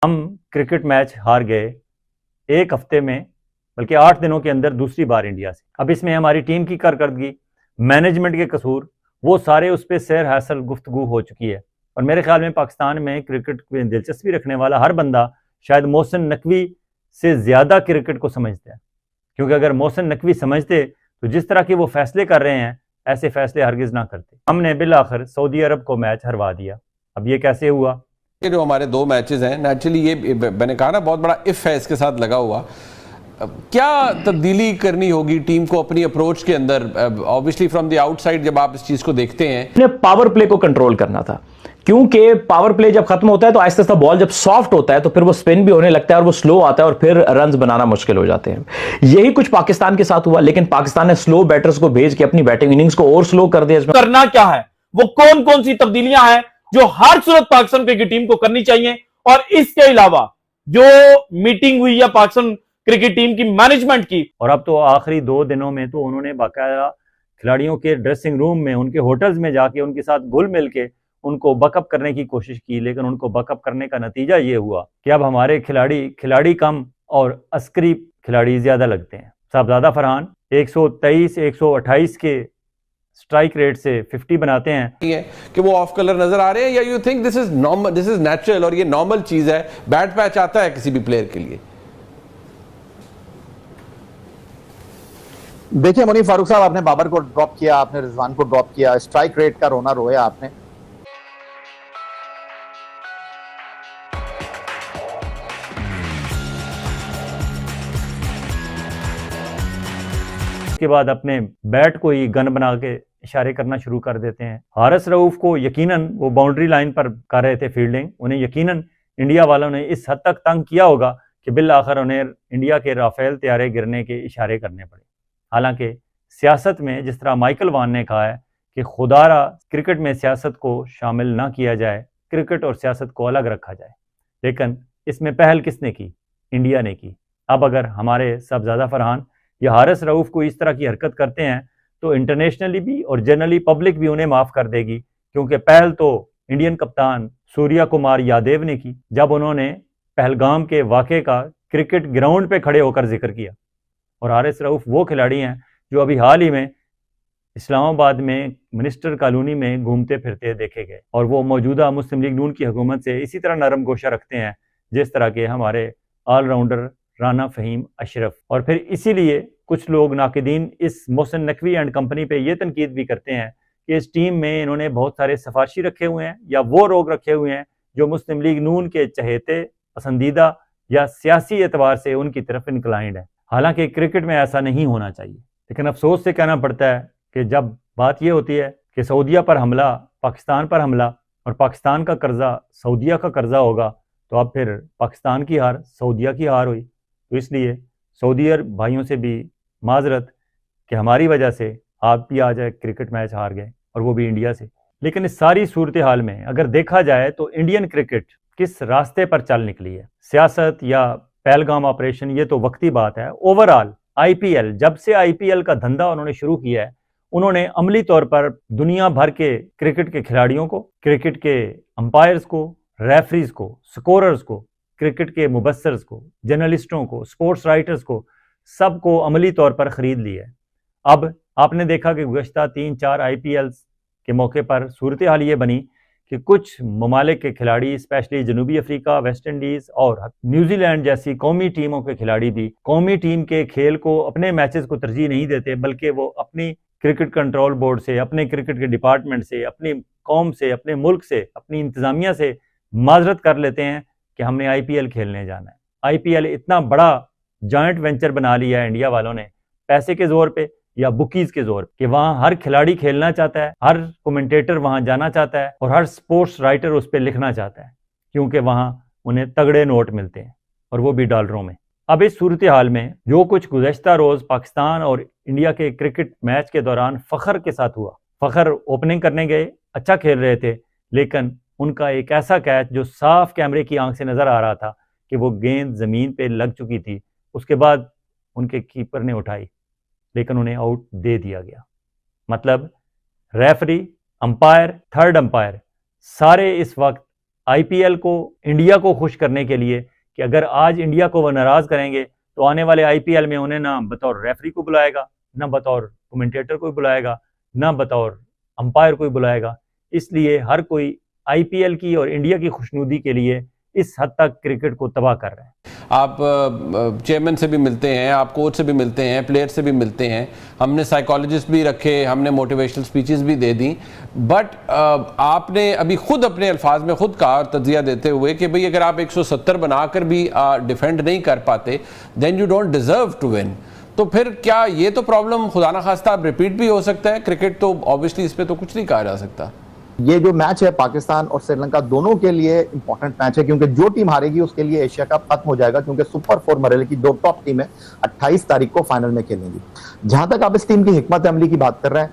हम cricket match हार गए एक हफ्ते में, बल्कि 8 दिनों के अंदर दूसरी बार इंडिया से। अब इसमें हमारी टीम की कारकर्दगी, मैनेजमेंट के कसूर, वो सारे उस पर सैर हासिल गुफ्तगू हो चुकी है। और मेरे ख्याल में पाकिस्तान में क्रिकेट में दिलचस्पी रखने वाला हर बंदा शायद मोहसिन नकवी से ज़्यादा क्रिकेट को समझता है, क्योंकि अगर मोहसिन नकवी समझते तो जिस तरह के वो फैसले कर रहे हैं ऐसे फैसले हरगिज़ ना करते। हमने बिल आखिर सऊदी अरब को मैच हरवा दिया। अब ये कैसे हुआ? ये जो हमारे 2 मैचेस हैं, नेचुरली ये मैंने कहा ना बहुत बड़ा इफ है इसके साथ लगा हुआ। क्या तब्दीली करनी होगी टीम को अपनी अप्रोच के अंदर? ऑब्वियसली फ्रॉम द आउटसाइड जब आप इस चीज को देखते हैं, पावर प्ले को कंट्रोल करना था, क्योंकि पावर प्ले जब खत्म होता है तो आहिस्ता आहिस्ता बॉल जब सॉफ्ट होता है तो फिर वो स्पिन भी होने लगता है और वो स्लो आता है और फिर रन्स बनाना मुश्किल हो जाते हैं। यही कुछ पाकिस्तान के साथ हुआ, लेकिन पाकिस्तान ने स्लो बैटर्स को भेज के अपनी बैटिंग इनिंग्स को और स्लो कर दिया। करना क्या है, वो कौन कौन सी तब्दीलियां हैं जो हर सूरत पाकिस्तान क्रिकेट टीम को करनी चाहिए, और इसके अलावा जो मीटिंग हुई है पाकिस्तान क्रिकेट टीम की मैनेजमेंट की। और अब तो आखिरी 2 दिनों में तो उन्होंने बाकायदा खिलाड़ियों के ड्रेसिंग रूम में, उनके होटल्स में जाके उनके साथ घुल मिल के उनको बकअप करने की कोशिश की, लेकिन उनको बकअप करने का नतीजा ये हुआ कि अब हमारे खिलाड़ी कम और अस्करी खिलाड़ी ज्यादा लगते हैं। साहबजादा फरहान 123 128 के स्ट्राइक रेट से 50 बनाते हैं कि वो ऑफ कलर नजर आ रहे हैं, या you think this is normal, this is natural और ये नॉर्मल चीज है? बैड पैच आता है किसी भी प्लेयर के लिए? देखिए मुनीफ फारूक साहब, आपने बाबर को ड्रॉप किया, आपने रिजवान को ड्रॉप किया, स्ट्राइक रेट का रोना रोया आपने। उसके बाद अपने बैट को ही गन बना के इशारे करना शुरू कर देते हैं। हारिस रऊफ को यकीनन वो बाउंड्री लाइन पर कर रहे थे फील्डिंग, उन्हें यकीनन इंडिया वालों ने इस हद तक तंग किया होगा कि बिल आखिर उन्हें इंडिया के राफेल तैयारे गिरने के इशारे करने पड़े। हालांकि सियासत में जिस तरह माइकल वान ने कहा है कि खुदारा क्रिकेट में सियासत को शामिल ना किया जाए, क्रिकेट और सियासत को अलग रखा जाए, लेकिन इसमें पहल किसने की? इंडिया ने की। अब अगर हमारे साहबजादा फरहान या हारिस रऊफ को इस तरह की हरकत करते हैं तो इंटरनेशनली भी और जनरली पब्लिक भी उन्हें माफ़ कर देगी, क्योंकि पहल तो इंडियन कप्तान सूर्या कुमार यादव ने की जब उन्होंने पहलगाम के वाक़े का क्रिकेट ग्राउंड पे खड़े होकर जिक्र किया। और हारिस रऊफ वो खिलाड़ी हैं जो अभी हाल ही में इस्लामाबाद में मिनिस्टर कॉलोनी में घूमते फिरते देखे गए, और वो मौजूदा मुस्लिम लीग नून की हुकूमत से इसी तरह नरम गोशा रखते हैं जिस तरह के हमारे ऑलराउंडर राना फ़हीम अशरफ। और फिर इसीलिए कुछ लोग नाकिदीन इस मोहसिन नकवी एंड कंपनी पे ये तनकीद भी करते हैं कि इस टीम में इन्होंने बहुत सारे सिफारशी रखे हुए हैं या वो लोग रखे हुए हैं जो मुस्लिम लीग नून के चहेते, पसंदीदा या सियासी एतबार से उनकी तरफ इंक्लाइंड है। हालांकि क्रिकेट में ऐसा नहीं होना चाहिए, लेकिन अफसोस से कहना पड़ता है कि जब बात यह होती है कि सऊदीया पर हमला, पाकिस्तान पर हमला और पाकिस्तान का कर्जा सऊदीया का कर्जा होगा, तो अब फिर पाकिस्तान की हार सऊदीया की हार हुई। तो इसलिए सऊदी भाइयों से भी माजरत कि हमारी वजह से आप भी आज क्रिकेट मैच हार गए, और वो भी इंडिया से। लेकिन इस सारी सूरत हाल में अगर देखा जाए तो इंडियन क्रिकेट किस रास्ते पर चल निकली है? सियासत या पहलगाम ऑपरेशन ये तो वक्ती बात है। ओवरऑल आईपीएल, जब से आईपीएल का धंधा उन्होंने शुरू किया है, उन्होंने अमली तौर पर दुनिया भर के क्रिकेट के खिलाड़ियों को, क्रिकेट के अंपायर्स को, रेफरीज को, स्कोरर्स को, क्रिकेट के मुबस्सर्स को, जर्नलिस्टों को, स्पोर्ट्स राइटर्स को, सबको अमली तौर पर खरीद लिया है। अब आपने देखा कि गुज़श्ता 3-4 आईपीएल के मौके पर सूरत हाल ये बनी कि कुछ ममालिक के खिलाड़ी, स्पेशली जनूबी अफ्रीका, वेस्ट इंडीज़ और न्यूजीलैंड जैसी कौमी टीमों के खिलाड़ी भी कौमी टीम के खेल को, अपने मैचेस को तरजीह नहीं देते, बल्कि वो अपनी क्रिकेट कंट्रोल बोर्ड से, अपने क्रिकेट के डिपार्टमेंट से, अपनी कौम से, अपने मुल्क से, अपनी इंतज़ामिया से माजरत कर लेते हैं कि हमने आईपीएल खेलने जाना है। आईपीएल इतना बड़ा जॉइंट वेंचर बना लिया है इंडिया वालों ने, पैसे के जोर पे या बुकीज के जोर कि वहां हर खिलाड़ी खेलना चाहता है, हर कमेंटेटर वहां जाना चाहता है और हर स्पोर्ट्स राइटर उस पर लिखना चाहता है, क्योंकि वहां उन्हें तगड़े नोट मिलते हैं और वो भी डॉलरों में। अब इस सूरत हाल में जो कुछ गुज़श्ता रोज पाकिस्तान और इंडिया के क्रिकेट मैच के दौरान फखर के साथ हुआ, फखर ओपनिंग करने गए, अच्छा खेल रहे थे, लेकिन उनका एक ऐसा कैच जो साफ कैमरे की आंख से नजर आ रहा था कि वो गेंद जमीन पे लग चुकी थी, उसके बाद उनके कीपर ने उठाई, लेकिन उन्हें आउट दे दिया गया। मतलब रेफरी, अंपायर, थर्ड अंपायर सारे इस वक्त आईपीएल को, इंडिया को खुश करने के लिए कि अगर आज इंडिया को वो नाराज करेंगे तो आने वाले आईपीएल में उन्हें ना बतौर रेफरी को बुलाएगा, ना बतौर कमेंटेटर को बुलाएगा, ना बतौर अंपायर को बुलाएगा। इसलिए हर कोई आईपीएल की और इंडिया की खुशनुदी के लिए इस हद तक क्रिकेट को तबाह कर रहे हैं। आप चेयरमैन से भी मिलते हैं, आप कोच से भी मिलते हैं, प्लेयर से भी मिलते हैं, हमने साइकोलॉजिस्ट भी रखे, हमने मोटिवेशनल स्पीचेस भी दे दी, बट आपने अभी खुद अपने अल्फाज में खुद कहा तज्जिया देते हुए कि भाई अगर आप 170 बनाकर भी डिफेंड नहीं कर पाते then you don't deserve to win. तो फिर क्या ये तो प्रॉब्लम खुदा ना खास्ता अब रिपीट भी हो सकता है? क्रिकेट तो ऑब्वियसली इस पर तो कुछ नहीं कहा जा सकता। ये जो मैच है पाकिस्तान और श्रीलंका दोनों के लिए इंपॉर्टेंट मैच है, क्योंकि जो टीम हारेगी उसके लिए एशिया कप खत्म हो जाएगा, क्योंकि सुपर 4 मरहले की 2 टॉप टीमें 28 तारीख को फाइनल में खेलेंगी। जहां तक आप इस टीम की हिकमत अमली की बात कर रहे हैं,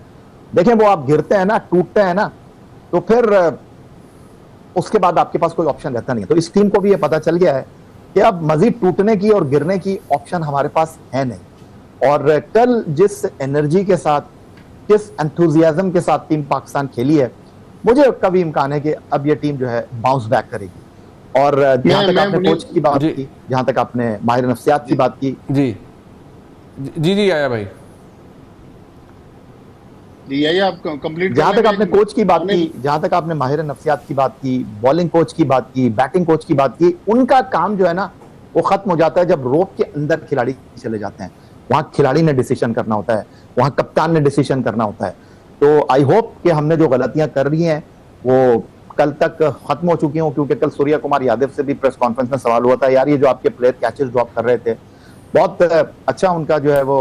देखें वो आप गिरते हैं ना, टूटते हैं ना, तो फिर उसके बाद आपके पास कोई ऑप्शन रहता नहीं है। तो इस टीम को भी ये पता चल गया है कि अब मजीद टूटने की और गिरने की ऑप्शन हमारे पास है नहीं। और कल जिस एनर्जी के साथ, किस एंथुजियाज्म के साथ टीम पाकिस्तान खेली है, मुझे कभी इम्कान है कि अब ये टीम जो है बाउंस बैक करेगी। और जहां तक आपने कोच की बात की, जहां तक आपने माहिर नफ्सियात की बात की, जी आया भाई जी, यही आप कंप्लीट। जहां तक आपने कोच की बात की, जहां तक आपने माहिर नफ्सियात की बात की, बॉलिंग कोच की बात की, बैटिंग कोच की बात की, उनका काम जो है ना वो खत्म हो जाता है जब रोप के अंदर खिलाड़ी चले जाते हैं। वहां खिलाड़ी ने डिसीजन करना होता है, वहां कप्तान ने डिसीजन करना होता है। तो आई होप कि हमने जो गलतियां कर रही हैं वो कल तक खत्म हो चुकी हों, क्योंकि कल सूर्या कुमार यादव से भी प्रेस कॉन्फ्रेंस में सवाल हुआ था, यार ये जो आपके प्लेयर कैचेस ड्रॉप कर रहे थे, बहुत अच्छा उनका जो है वो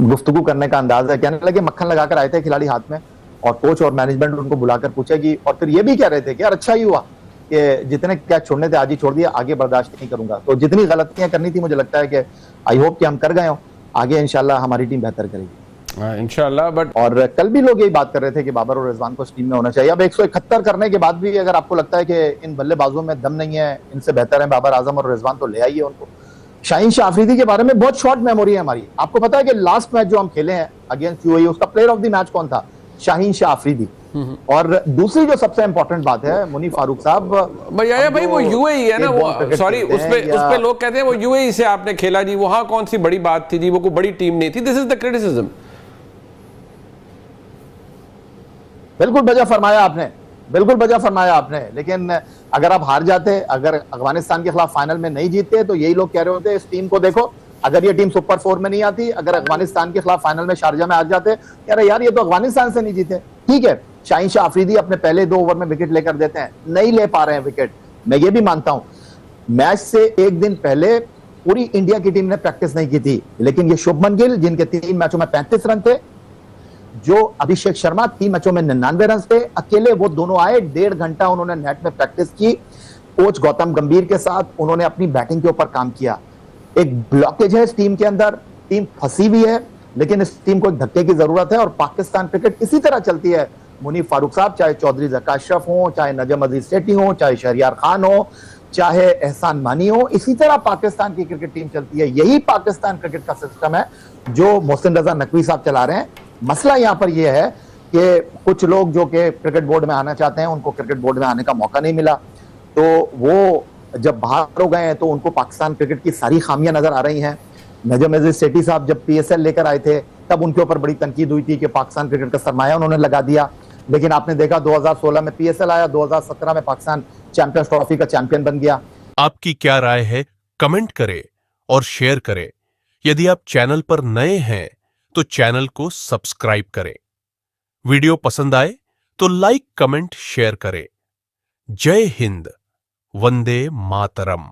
गुफ्तगू करने का अंदाज है। कहने लगे मक्खन लगाकर आए थे खिलाड़ी हाथ में, और कोच और मैनेजमेंट उनको बुलाकर पूछेगी, और फिर ये भी कह रहे थे कि यार अच्छा ही हुआ कि जितने कैच छोड़ने थे आज ही छोड़ दिया, आगे बर्दाश्त नहीं करूंगा। तो जितनी गलतियां करनी थी मुझे लगता है कि आई होप कि हम कर गए हों, आगे इंशाल्लाह हमारी टीम बेहतर करेगी इंशाल्लाह। बट और कल भी लोग यही बात कर रहे थे कि बाबर और रिजवान को टीम में होना चाहिए। अब 171 करने के बाद भी अगर आपको लगता है कि इन बल्लेबाजों में दम नहीं है, इनसे बेहतर है बाबर आजम और रिजवान, तो ले आइए उनको। शाहीन शाह अफरीदी के बारे में बहुत शॉर्ट मेमोरी है हमारी। आपको पता है कि लास्ट मैच जो हम खेले हैं अगेंस्ट यूएई, उसका प्लेयर ऑफ द मैच कौन था? शाहीन शाह अफरीदी। और दूसरी जो सबसे इंपॉर्टेंट बात है, मुनीफ फारूक साहब, भाई वो यूएई है ना, वो सॉरी उस पे लोग कहते हैं वो यूएई से आपने खेला जी, वहां कौन सी बड़ी बात थी जी, वो कोई बड़ी टीम नहीं थी। This is the criticism. बिल्कुल बजा फरमाया आपने, बिल्कुल बजा फरमाया आपने। लेकिन अगर आप हार जाते, अगर अफगानिस्तान के खिलाफ फाइनल में नहीं जीतते, तो यही लोग कह रहे होते इस टीम को देखो, अगर ये टीम सुपर 4 में नहीं आती, अगर अफगानिस्तान के खिलाफ फाइनल में शारजा में आ जाते, कह रहे यार ये तो अफगानिस्तान से नहीं जीते। ठीक है, शाहीन शाह अफरीदी अपने पहले 2 ओवर में विकेट लेकर देते हैं, नहीं ले पा रहे हैं विकेट, मैं ये भी मानता हूं। मैच से एक दिन पहले पूरी इंडिया की टीम ने प्रैक्टिस नहीं की थी, लेकिन ये शुभमन गिल जिनके 3 मैचों में 35 रन थे, जो अभिषेक शर्मा 3 मैचों में 99 रन थे, अकेले वो दोनों आए, 1.5 घंटा उन्होंने नेट में प्रैक्टिस की। कोच गौतम गंभीर के साथ उन्होंने अपनी बैटिंग के ऊपर काम किया। एक ब्लॉकेज है इस टीम के अंदर, टीम फंसी हुई है, लेकिन इस टीम को एक धक्के की जरूरत है। और पाकिस्तान क्रिकेट इसी तरह चलती है मुनीफ फारूक साहब, चाहे चौधरी ज़का अशरफ हो, चाहे नजम अजीज सेठी हो, चाहे शहरियार खान हो, चाहे एहसान मानी हो, इसी तरह पाकिस्तान की क्रिकेट टीम चलती है। यही पाकिस्तान क्रिकेट का सिस्टम है जो मोहसिन रजा नकवी साहब चला रहे हैं। मसला यहां पर यह है कि कुछ लोग जो कि क्रिकेट बोर्ड में आना चाहते हैं, उनको क्रिकेट बोर्ड में आने का मौका नहीं मिला, तो वो जब बाहर हो गए हैं तो उनको पाकिस्तान क्रिकेट की सारी खामियां नजर आ रही हैं। नजम अजीज सेठी साहब जब PSL लेकर आए थे तब उनके ऊपर बड़ी तनकीद हुई थी कि पाकिस्तान क्रिकेट का सरमाया उन्होंने लगा दिया, लेकिन आपने देखा 2016 में PSL आया, 2017 में पाकिस्तान चैंपियंस ट्रॉफी का चैंपियन बन गया। आपकी क्या राय है? कमेंट करें और शेयर करें। यदि आप चैनल पर नए हैं तो चैनल को सब्सक्राइब करें। वीडियो पसंद आए तो लाइक, कमेंट, शेयर करें। जय हिंद, वंदे मातरम।